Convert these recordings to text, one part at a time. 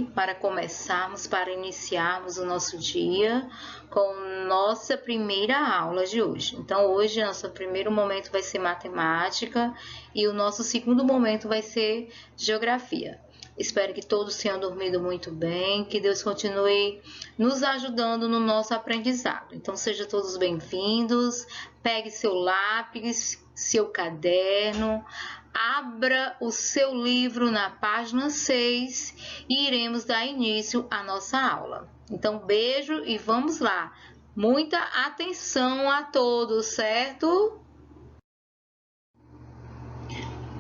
aqui para começarmos, para iniciarmos o nosso dia com nossa primeira aula de hoje. Então, hoje, nosso primeiro momento vai ser matemática e o nosso segundo momento vai ser geografia. Espero que todos tenham dormido muito bem, que Deus continue nos ajudando no nosso aprendizado. Então, sejam todos bem-vindos, pegue seu lápis, seu caderno, abra o seu livro na página 6 e iremos dar início à nossa aula. Então, beijo e vamos lá. Muita atenção a todos, certo?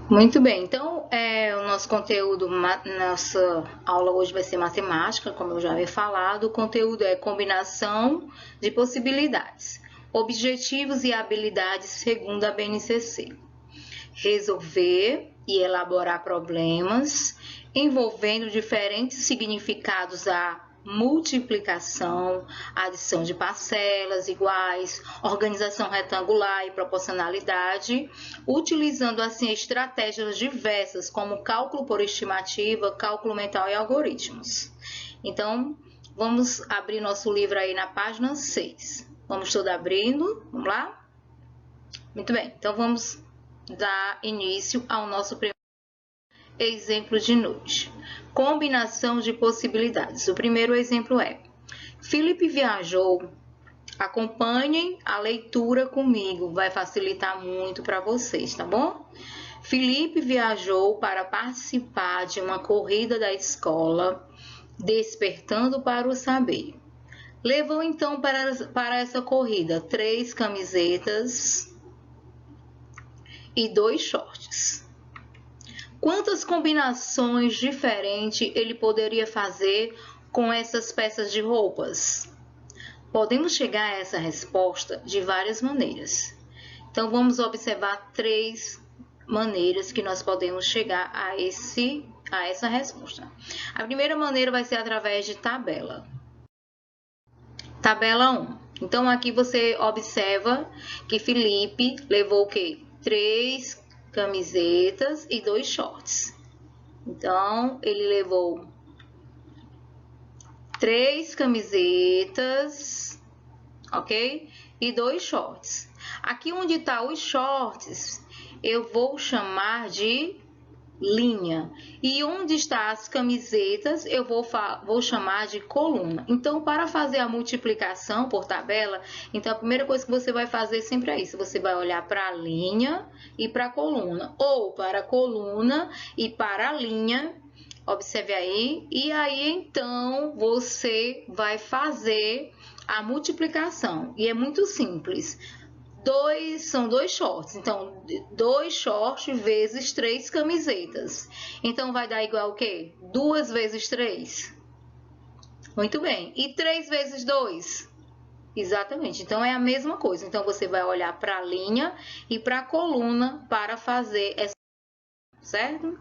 Muito bem, então o nosso conteúdo, nossa aula hoje vai ser matemática, como eu já havia falado. O conteúdo é combinação de possibilidades, objetivos e habilidades segundo a BNCC. Resolver e elaborar problemas envolvendo diferentes significados da multiplicação, adição de parcelas iguais, organização retangular e proporcionalidade, utilizando assim estratégias diversas como cálculo por estimativa, cálculo mental e algoritmos. Então, vamos abrir nosso livro aí na página 6. Vamos todos abrindo, vamos lá? Muito bem, então vamos dar início ao nosso primeiro exemplo de noite. Combinação de possibilidades. O primeiro exemplo é: Felipe viajou. Acompanhem a leitura comigo, vai facilitar muito para vocês, tá bom? Felipe viajou para participar de uma corrida da escola, despertando para o saber. Levou então para essa corrida 3 camisetas e 2 shorts. Quantas combinações diferentes ele poderia fazer com essas peças de roupas? Podemos chegar a essa resposta de várias maneiras. Então, vamos observar 3 maneiras que nós podemos chegar a essa resposta. A primeira maneira vai ser através de tabela. Tabela 1. Então, aqui você observa que Felipe levou o quê? 3 camisetas e 2 shorts. Então, ele levou 3 camisetas, ok? E 2 shorts. Aqui onde está os shorts, eu vou chamar de linha. E onde está as camisetas, eu vou chamar de coluna. Então, para fazer a multiplicação por tabela, então a primeira coisa que você vai fazer sempre é isso. Você vai olhar para a linha e para a coluna. Ou para a coluna e para a linha. Observe aí. E aí, então, você vai fazer a multiplicação. E é muito simples. São 2 shorts, então 2 shorts vezes 3 camisetas. Então, vai dar igual o quê? 2 vezes 3. Muito bem. E 3 vezes 2? Exatamente. Então, é a mesma coisa. Então, você vai olhar para a linha e para a coluna para fazer essa, certo?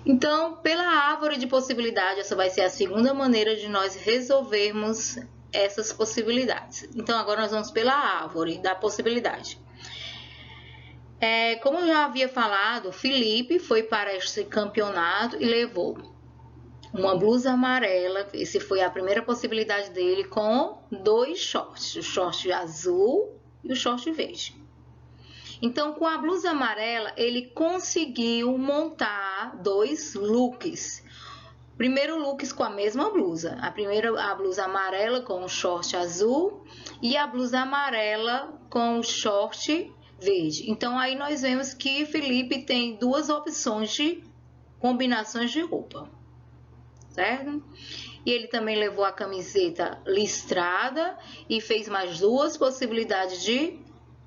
Então, pela árvore de possibilidade, essa vai ser a segunda maneira de nós resolvermos essas possibilidades. Então, agora nós vamos pela árvore da possibilidade. Como eu já havia falado, Felipe foi para esse campeonato e levou uma blusa amarela. Essa foi a primeira possibilidade dele, com 2 shorts. O short azul e o short verde. Então, com a blusa amarela, ele conseguiu montar 2 looks. Primeiro look com a mesma blusa. A blusa amarela com o short azul e a blusa amarela com o short verde. Então, aí nós vemos que Felipe tem 2 opções de combinações de roupa, certo? E ele também levou a camiseta listrada e fez mais 2 possibilidades de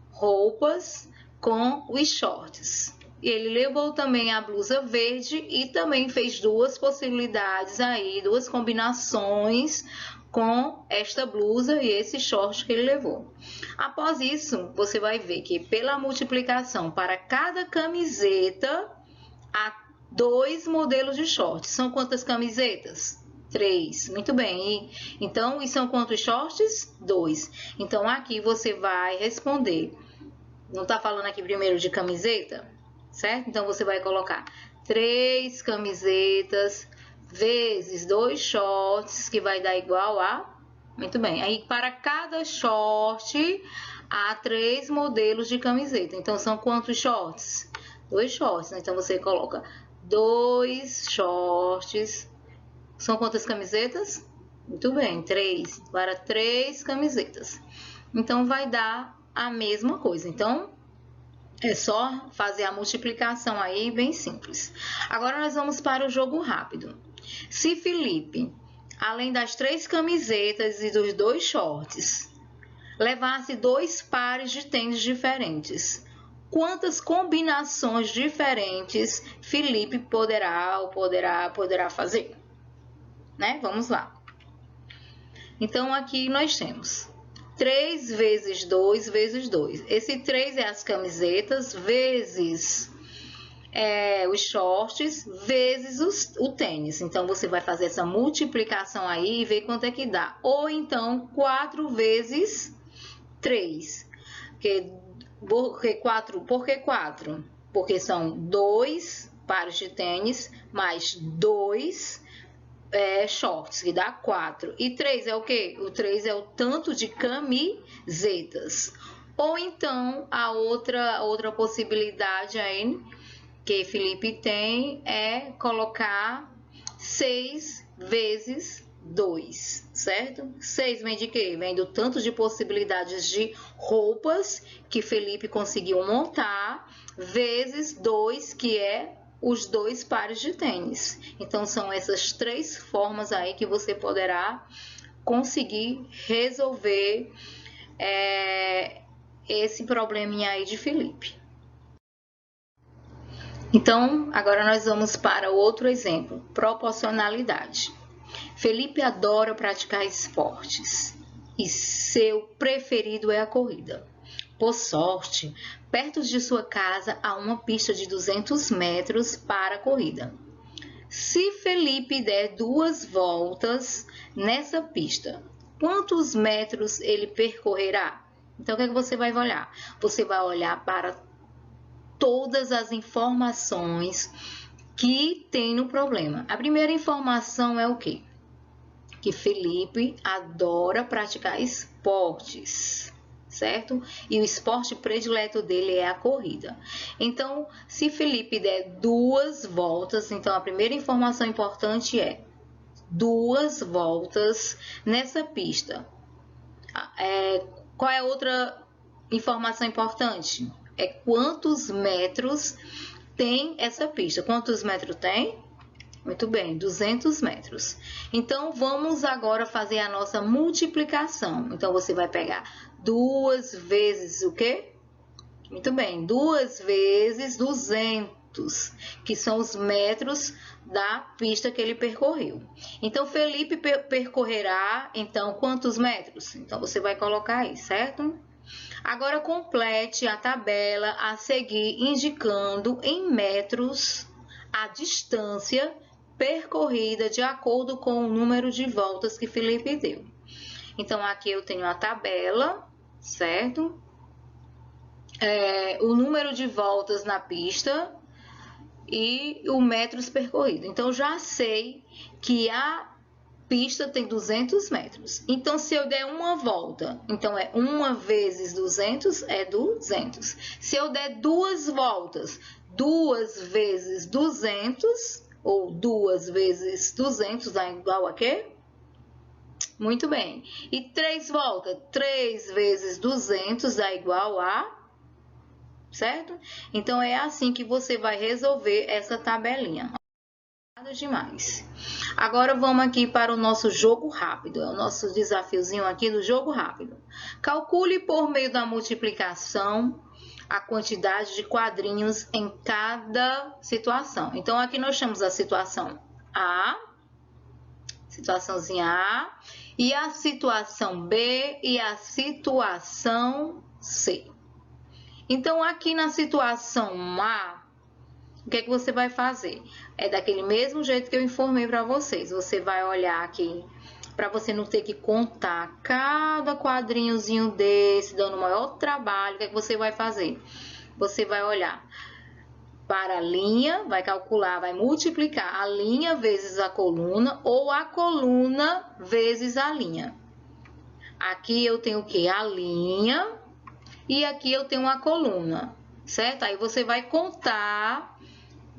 roupas com os shorts. Ele levou também a blusa verde e também fez 2 possibilidades aí, 2 combinações com esta blusa e esse short que ele levou. Após isso, você vai ver que pela multiplicação para cada camiseta, há 2 modelos de shorts. São quantas camisetas? 3. Muito bem. Então, e são quantos shorts? 2. Então, aqui você vai responder. Não está falando aqui primeiro de camiseta? Certo? Então, você vai colocar 3 camisetas vezes 2 shorts, que vai dar igual a... Muito bem. Aí, para cada short, há 3 modelos de camiseta. Então, são quantos shorts? 2 shorts, né? Então, você coloca 2 shorts. São quantas camisetas? Muito bem, 3. Para 3 camisetas. Então, vai dar a mesma coisa. Então, é só fazer a multiplicação aí, bem simples. Agora, nós vamos para o jogo rápido. Se Felipe, além das 3 camisetas e dos 2 shorts, levasse 2 pares de tênis diferentes, quantas combinações diferentes Felipe poderá fazer? Né? Vamos lá. Então, aqui nós temos 3 vezes 2 vezes 2. Esse 3 é as camisetas, vezes os shorts, vezes o tênis. Então, você vai fazer essa multiplicação aí e ver quanto é que dá. Ou então, 4 vezes 3. Por que 4? Porque são 2 pares de tênis mais 2 shorts, que dá 4. E 3 é o quê? O 3 é o tanto de camisetas. Ou então, a outra possibilidade aí que Felipe tem é colocar 6 vezes 2, certo? 6 vem de quê? Vem do tanto de possibilidades de roupas que Felipe conseguiu montar, vezes 2, que é os 2 pares de tênis. Então, são essas 3 formas aí que você poderá conseguir resolver esse probleminha aí de Felipe. Então, agora nós vamos para outro exemplo, proporcionalidade. Felipe adora praticar esportes e seu preferido é a corrida. Por sorte, perto de sua casa há uma pista de 200 metros para a corrida. Se Felipe der 2 voltas nessa pista, quantos metros ele percorrerá? Então, o que é que você vai olhar? Você vai olhar para todas as informações que tem no problema. A primeira informação é o quê? Que Felipe adora praticar esportes, certo? E o esporte predileto dele é a corrida. Então, se Felipe der 2 voltas, então a primeira informação importante é 2 voltas nessa pista. Qual é a outra informação importante? É quantos metros tem essa pista. Quantos metros tem? Muito bem, 200 metros. Então, vamos agora fazer a nossa multiplicação. Então, você vai pegar 2 vezes o quê? Muito bem, 2 vezes 200, que são os metros da pista que ele percorreu. Então, Felipe percorrerá, então, quantos metros? Então, você vai colocar aí, certo? Agora, complete a tabela a seguir, indicando em metros a distância percorrida de acordo com o número de voltas que Felipe deu. Então, aqui eu tenho a tabela, certo? O número de voltas na pista e o metros percorrido. Então, já sei que a pista tem 200 metros. Então, se eu der uma volta, então é 1 vezes 200 é 200. Se eu der 2 voltas, 2 vezes 200, ou 2 vezes 200 dá igual a quê? Muito bem. E 3 voltas, 3 vezes 200 dá igual a... Certo? Então, é assim que você vai resolver essa tabelinha. Nada demais. Agora vamos aqui para o nosso jogo rápido, é o nosso desafiozinho aqui do jogo rápido. Calcule por meio da multiplicação a quantidade de quadrinhos em cada situação. Então, aqui nós temos a situação A, situaçãozinha A, e a situação B e a situação C. Então, aqui na situação A, o que é que você vai fazer? É daquele mesmo jeito que eu informei para vocês. Você vai olhar aqui, para você não ter que contar cada quadrinhozinho desse, dando o maior trabalho. O que é que você vai fazer? Você vai olhar para a linha, vai calcular, vai multiplicar a linha vezes a coluna ou a coluna vezes a linha. Aqui eu tenho o quê? A linha e aqui eu tenho a coluna, certo? Aí você vai contar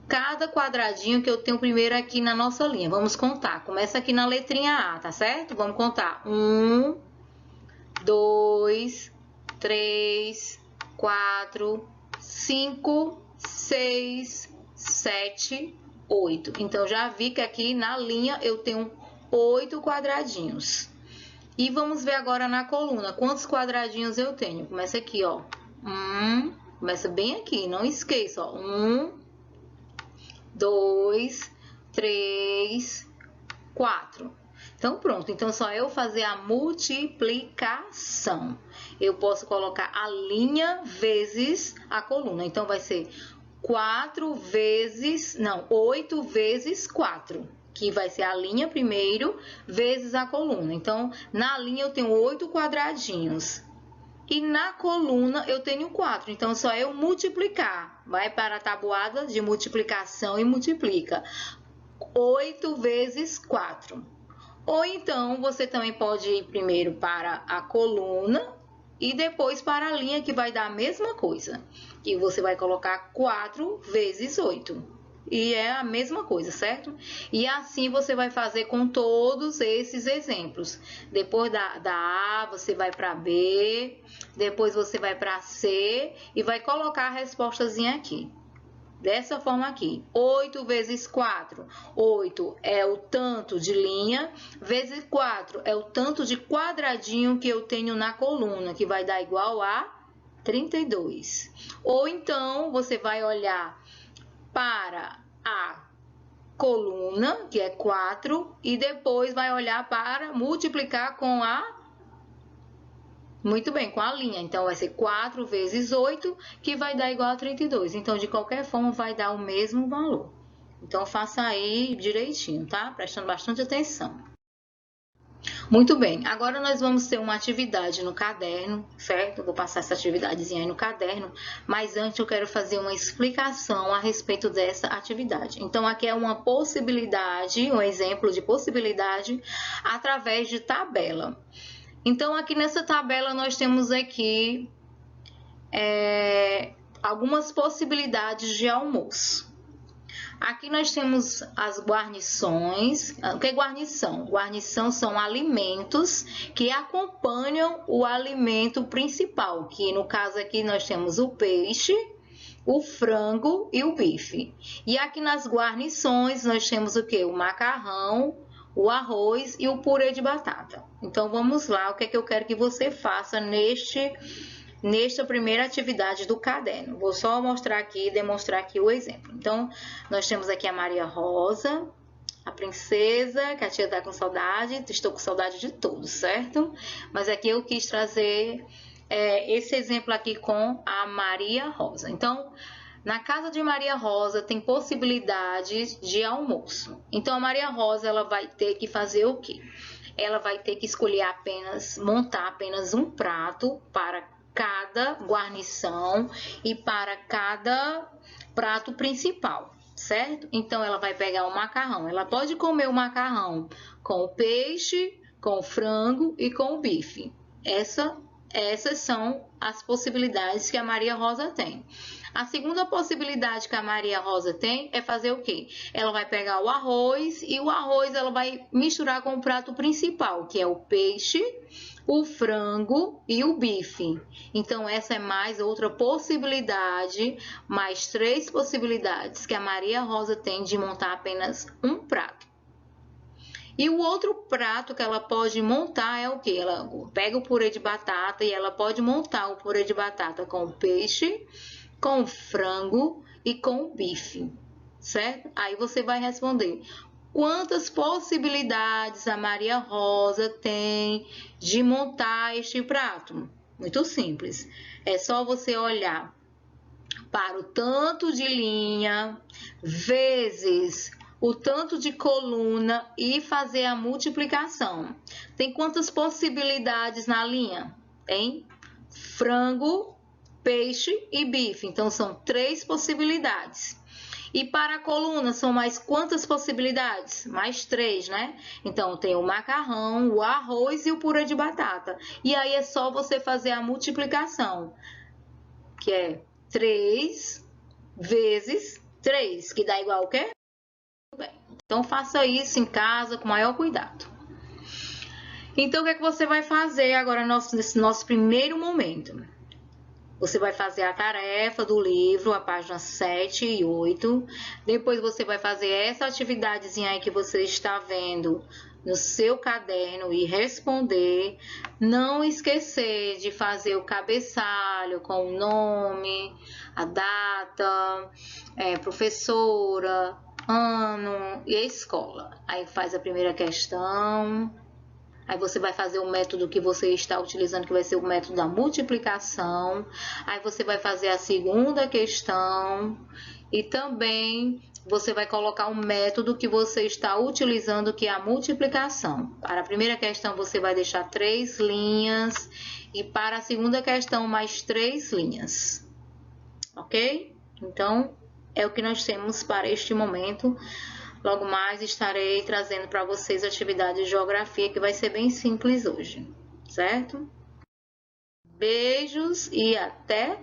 cada quadradinho que eu tenho primeiro aqui na nossa linha. Vamos contar. Começa aqui na letrinha A, tá certo? Vamos contar. 1, 2, 3, 4, 5, 6, 7, 8. Então, já vi que aqui na linha eu tenho 8 quadradinhos. E vamos ver agora na coluna. Quantos quadradinhos eu tenho? Começa aqui, ó. Começa bem aqui, não esqueça, ó. 1, 2, 3, 4. Então, pronto. Então, só eu fazer a multiplicação. Eu posso colocar a linha vezes a coluna. Então, vai ser 8 vezes 4. Que vai ser a linha primeiro vezes a coluna. Então, na linha eu tenho 8 quadradinhos. E na coluna eu tenho 4. Então, só eu multiplicar. Vai para a tabuada de multiplicação e multiplica. 8 vezes 4. Ou então, você também pode ir primeiro para a coluna e depois para a linha, que vai dar a mesma coisa. E você vai colocar 4 vezes 8. E é a mesma coisa, certo? E assim você vai fazer com todos esses exemplos. Depois da A, você vai para B, depois você vai para C e vai colocar a respostazinha aqui. Dessa forma aqui, 8 vezes 4, 8 é o tanto de linha, vezes 4 é o tanto de quadradinho que eu tenho na coluna, que vai dar igual a 32. Ou então, você vai olhar para a coluna, que é 4, e depois vai olhar para multiplicar com a... Muito bem, com a linha. Então, vai ser 4 vezes 8, que vai dar igual a 32. Então, de qualquer forma, vai dar o mesmo valor. Então, faça aí direitinho, tá? Prestando bastante atenção. Muito bem, agora nós vamos ter uma atividade no caderno, certo? Eu vou passar essa atividadezinha aí no caderno, mas antes eu quero fazer uma explicação a respeito dessa atividade. Então, aqui é uma possibilidade, um exemplo de possibilidade através de tabela. Então, aqui nessa tabela nós temos aqui algumas possibilidades de almoço. Aqui nós temos as guarnições. O que é guarnição? Guarnição são alimentos que acompanham o alimento principal, que no caso aqui nós temos o peixe, o frango e o bife. E aqui nas guarnições nós temos o que? O macarrão, o arroz e o purê de batata. Então, vamos lá, o que é que eu quero que você faça nesta primeira atividade do caderno. Vou só mostrar aqui, demonstrar aqui o exemplo. Então, nós temos aqui a Maria Rosa, a princesa, que a tia tá com saudade, estou com saudade de todos, certo? Mas aqui eu quis trazer esse exemplo aqui com a Maria Rosa. Então, na casa de Maria Rosa tem possibilidades de almoço. Então, a Maria Rosa, ela vai ter que fazer o quê? Ela vai ter que escolher montar apenas um prato para cada guarnição e para cada prato principal, certo? Então, ela vai pegar o macarrão. Ela pode comer o macarrão com o peixe, com o frango e com o bife. Essas são as possibilidades que a Maria Rosa tem. A segunda possibilidade que a Maria Rosa tem é fazer o quê? Ela vai pegar o arroz e o arroz ela vai misturar com o prato principal, que é o peixe, o frango e o bife. Então, essa é mais outra possibilidade, mais 3 possibilidades que a Maria Rosa tem de montar apenas um prato. E o outro prato que ela pode montar é o quê? Ela pega o purê de batata e ela pode montar o purê de batata com o peixe, com o frango e com o bife, certo? Aí você vai responder: quantas possibilidades a Maria Rosa tem de montar este prato? Muito simples. É só você olhar para o tanto de linha vezes o tanto de coluna e fazer a multiplicação. Tem quantas possibilidades na linha? Tem frango, peixe e bife. Então, são 3 possibilidades. E para a coluna, são mais quantas possibilidades? Mais 3, né? Então, tem o macarrão, o arroz e o purê de batata. E aí é só você fazer a multiplicação, que é 3 vezes 3, que dá igual o quê? Bem, então, faça isso em casa com o maior cuidado. Então, o que é que você vai fazer agora nesse nosso primeiro momento? Você vai fazer a tarefa do livro, a página 7 e 8. Depois você vai fazer essa atividadezinha aí que você está vendo no seu caderno e responder. Não esquecer de fazer o cabeçalho com o nome, a data, professora, ano e a escola. Aí faz a primeira questão. Aí você vai fazer o método que você está utilizando, que vai ser o método da multiplicação. Aí você vai fazer a segunda questão. E também você vai colocar o método que você está utilizando, que é a multiplicação. Para a primeira questão, você vai deixar 3 linhas. E para a segunda questão, mais 3 linhas. Ok? Então, é o que nós temos para este momento. Logo mais estarei trazendo para vocês a atividade de geografia, que vai ser bem simples hoje, certo? Beijos e até